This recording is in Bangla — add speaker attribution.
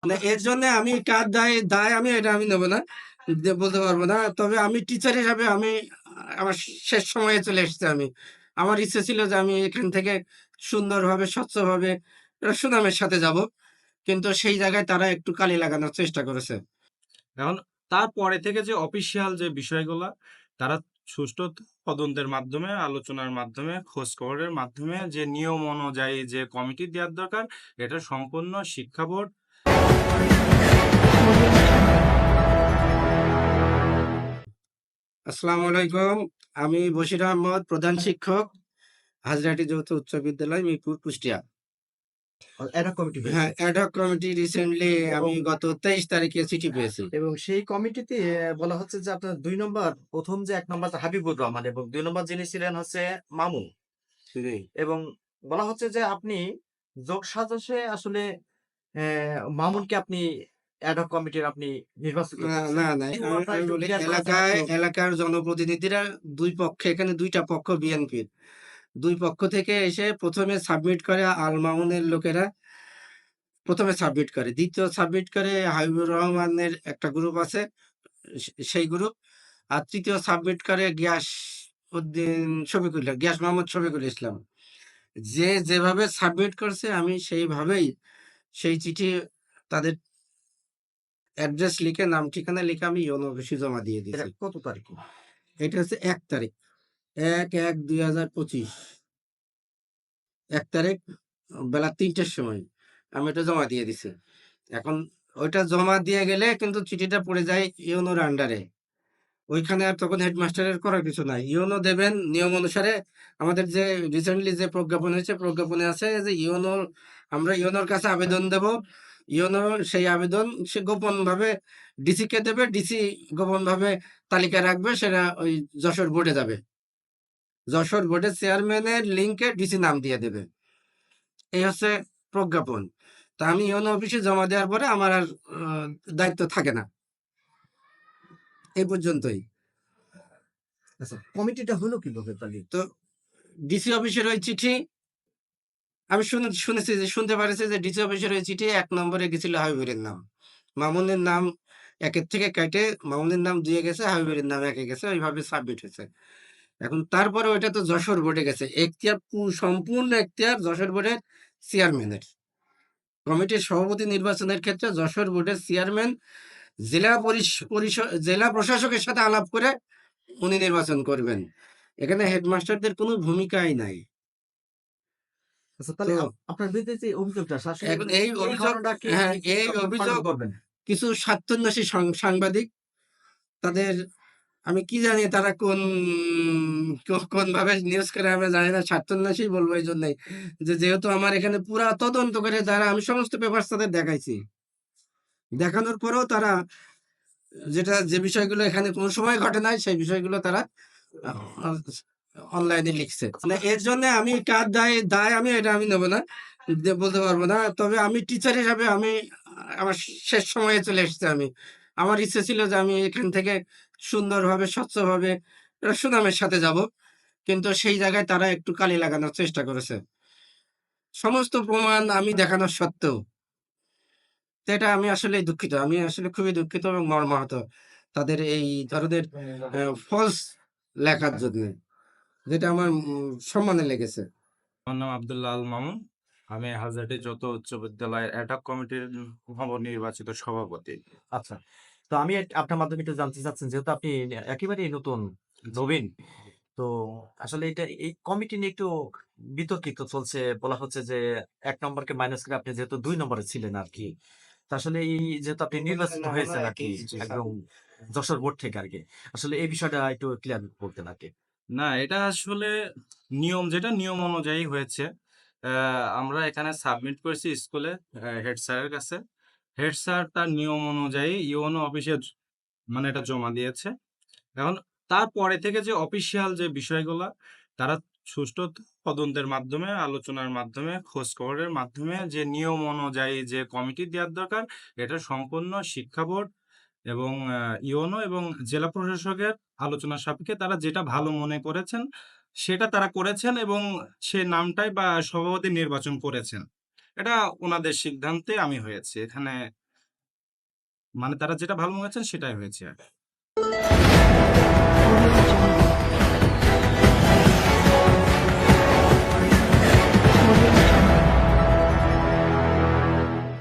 Speaker 1: না এর জন্য আমি কার দায় আমি নেব না। বলতে পারব না। তবে আমি টিচার হিসাবে আমার শেষ সময়ে চলে এসেছি আমি। আমার ইচ্ছে ছিল যে আমি এখান থেকে সুন্দরভাবে স্বচ্ছভাবে সুনামের সাথে যাব। কিন্তু সেই জায়গায় তারা একটু কালি লাগানোর চেষ্টা করেছে।
Speaker 2: এখন তারপরে থেকে যে অফিসিয়াল যে বিষয়গুলা তারা সুষ্ঠু তদন্তের মাধ্যমে, আলোচনার মাধ্যমে, খোঁজখবরের মাধ্যমে যে নিয়ম অনুযায়ী যে কমিটি দেওয়ার দরকার, এটা সম্পূর্ণ শিক্ষা বোর্ড
Speaker 1: আসসালামু আলাইকুম। আমি বশির আহমদ, প্রধান শিক্ষক, হাজরাটি যৌথ উচ্চ বিদ্যালয়, মিরপুর, কুষ্টিয়া।
Speaker 3: অ্যাডহক কমিটি হয়েছে।
Speaker 1: হ্যাঁ, অ্যাডহক কমিটি রিসেন্টলি আমি গত 23 তারিখে চিঠি পেয়েছি।
Speaker 3: এবং সেই কমিটিতে বলা হচ্ছে যে আপনার ২ নম্বর, ১ম যে ১ নম্বর হাবিবুর রহমান এবং ২ নম্বর যিনি ছিলেন হচ্ছে মামুন।
Speaker 1: জি।
Speaker 3: এবং বলা হচ্ছে যে আপনি যোগসাজশে আসলে মামুনকে আপনি অ্যাডহক কমিটির আপনি নির্বাচিত
Speaker 1: না,
Speaker 3: করছেন।
Speaker 1: না, না।
Speaker 3: এই
Speaker 1: আমি
Speaker 3: ব্যাপারটা
Speaker 1: আমি
Speaker 3: একটু
Speaker 1: বলি
Speaker 3: ক্লিয়ার করার জন্য একটু
Speaker 1: এলাকার জনপ্রতিনিধিরা ২ পক্ষে এখানে ২ টা পক্ষ বিএনপির। ২ পক্ষ থেকে এসে ১ম এ সাবমিট করে আল মামুনের লোকেরা ১ম এ সাবমিট করে। ২য় সাবমিট করে হাবিবুর রহমানের একটা গ্রুপ আছে, সেই গ্রুপ। আর ৩য় সাবমিট করে গিয়াস মোহাম্মদ শফিকুল ইসলাম। যে যেভাবে সাবমিট করছে আমি সেইভাবেই সেই চিঠি তাদের অ্যাড্রেস লিখে, নাম ঠিকানা লিখে আমি ইওনো অফিসে জমা দিয়ে
Speaker 3: এটা
Speaker 1: দিছি।
Speaker 3: কত তারিখে?
Speaker 1: এটা হচ্ছে ১ তারিখ। ১/১/২০২৫ ১ তারিখ বেলা ৩টের সময় আমি এটা জমা দিয়ে দিছি। এখন ওইটা জমা দিয়ে গেলে কিন্তু চিঠিটা পড়ে যায় ইওনোর আন্ডারে। ওইখানে আর তখন হেডমাস্টারের করার কিছু নাই। ইওনো দেবেন নিয়ম অনুসারে। আমাদের যে রিসেন্টলি যে প্রজ্ঞাপন হয়েছে, প্রজ্ঞাপনে আছে যে আমরা ইওনোর কাছে আবেদন দেব। ইওনো সেই আবেদন সে গোপনভাবে ডিসিকে দেবে। ডিসি গোপনভাবে তালিকা রাখবে, সেটা ওই যশোর বোর্ডে যাবে। যশোর বোর্ডের চেয়ারম্যানের লিংকে ডিসি নাম দিয়ে দেবে। এই হচ্ছে প্রজ্ঞাপন। তা আমি ইওনো অফিসে জমা দেওয়ার পরে আমার আর দায়িত্ব থাকে না। এই পর্যন্তই।
Speaker 3: আচ্ছা, কমিটিটা হলো কিভাবে তাহলে?
Speaker 1: তো ডিসি অফিসের ওই চিঠি আমি শুনেছি যে শুনতে পারেছি যে ডিসি অফিসের ওই চিঠি ১ নম্বরে গেছিল হাবিবুরের নাম। মামুনের নাম ১ এর থেকে কেটে মামুনের নাম ২ এ গেছে, হাবিবুরের নাম ১ এ গেছে। ওইভাবে সাবমিট হয়েছে। এখন তারপরে ওইটা তো যশোর বোর্ডে গেছে। সম্পূর্ণ এখতিয়ার যশোর বোর্ডের চেয়ারম্যানের। কমিটির সভাপতি নির্বাচনের ক্ষেত্রে যশোর বোর্ডের চেয়ারম্যান জেলা পরিষ পরিষদ জেলা প্রশাসকের সাথে আলাপ করে উনি নির্বাচন করবেন। এখানে হেডমাস্টারদের কোনো ভূমিকাই নাই।
Speaker 3: আচ্ছা,
Speaker 1: তো
Speaker 3: তাহলে আপনার বিরুদ্ধে যে অভিযোগটা আছে আসলে
Speaker 1: এখন এই
Speaker 3: এই
Speaker 1: অভিযোগ,
Speaker 3: ঘটনাটা কি
Speaker 1: হ্যাঁ,
Speaker 3: আপনি
Speaker 1: এই
Speaker 3: কিভাবে খণ্ডন
Speaker 1: অভিযোগ
Speaker 3: করবেন?
Speaker 1: কিছু স্বার্থন্বেষী সাংবাদিক, তাদের আমি কি জানি তারা কোন ভাবে নিউজ করে আমি জানি না। স্বার্থন্বেষী বলবো এই জন্যই যে যেহেতু আমার এখানে পুরা তদন্ত করে আমি সমস্ত পেপার তাদের দেখাইছি। দেখানোর পরেও তারা যে বিষয়গুলো এখানে কোনো সময় ঘটে নাই সেই বিষয়গুলো তারা অনলাইনে লিখছে। মানে এর জন্য আমি কার দায় আমি নেব না। বলতে পারবো না। তবে আমি টিচার হিসাবে আমার শেষ সময়ে চলে এসেছি আমি। আমার ইচ্ছে ছিল যে আমি এখান থেকে সুন্দরভাবে স্বচ্ছভাবে সুনামের সাথে যাব। কিন্তু সেই জায়গায় তারা একটু কালি লাগানোর চেষ্টা করেছে। সমস্ত প্রমাণ আমি দেখানো সত্ত্বেও। তো এটা আমি আসলেই দুঃখিত। আমি আসলে খুবই দুঃখিত এবং মর্মাহত তাদের এই ধরনের ফলস লেখার জন্যে। যেটা আমার সম্মানে লেগেছে।
Speaker 2: আমার নাম আব্দুল্লাহ আল মামুন। আমি হাজরাটি যৌথ উচ্চ বিদ্যালয়ের অ্যাডহক কমিটির নবনির্বাচিত সভাপতি।
Speaker 3: আচ্ছা। তো আমি আপনার মাধ্যমে একটু জানতে চাচ্ছেন, যেহেতু আপনি একেবারেই নবীন। তো আসলে এই কমিটি নিয়ে একটু বিতর্কিত চলছে। বলা হচ্ছে যে ১ নম্বরকে মাইনাস করে আপনি যেহেতু ২ নম্বরে ছিলেন আরকি। তো আসলে যেহেতু আপনি নির্বাচিত হয়েছেন আরকি
Speaker 2: জি।
Speaker 3: একদম যশোর বোর্ড থেকে আরকি। আসলে এই বিষয়টা একটু ক্লিয়ার বলতেন আরকি।
Speaker 2: না, এটা আসলে যেটা নিয়ম অনুযায়ী হয়েছে। আমরা এখানে সাবমিট করেছি স্কুলে হেড স্যারের কাছে। হেড স্যার তার নিয়ম অনুযায়ী ইওনো অফিসে মানে এটা জমা দিয়েছে। এখন তারপরে থেকে যে অফিসিয়াল যে বিষয়গুলা তারা সুষ্ঠু তদন্তের মাধ্যমে, আলোচনার মাধ্যমে, খোঁজখবরের মাধ্যমে যে নিয়ম অনুযায়ী যে কমিটি দেওয়ার দরকার, এটা সম্পূর্ণ শিক্ষা বোর্ড এবং ইওনো এবং জেলা প্রশাসকের আলোচনা সাপেক্ষে তারা যেটা ভালো মনে করেছেন, সেটা তারা করেছেন এবং সে নামটাই বা সভাপতি নির্বাচন করেছেন। এটা উনাদের সিদ্ধান্তে আমি হয়েছি। এখানে মানে তারা যেটা ভালো মনে করছেন সেটাই হয়েছে আর কি।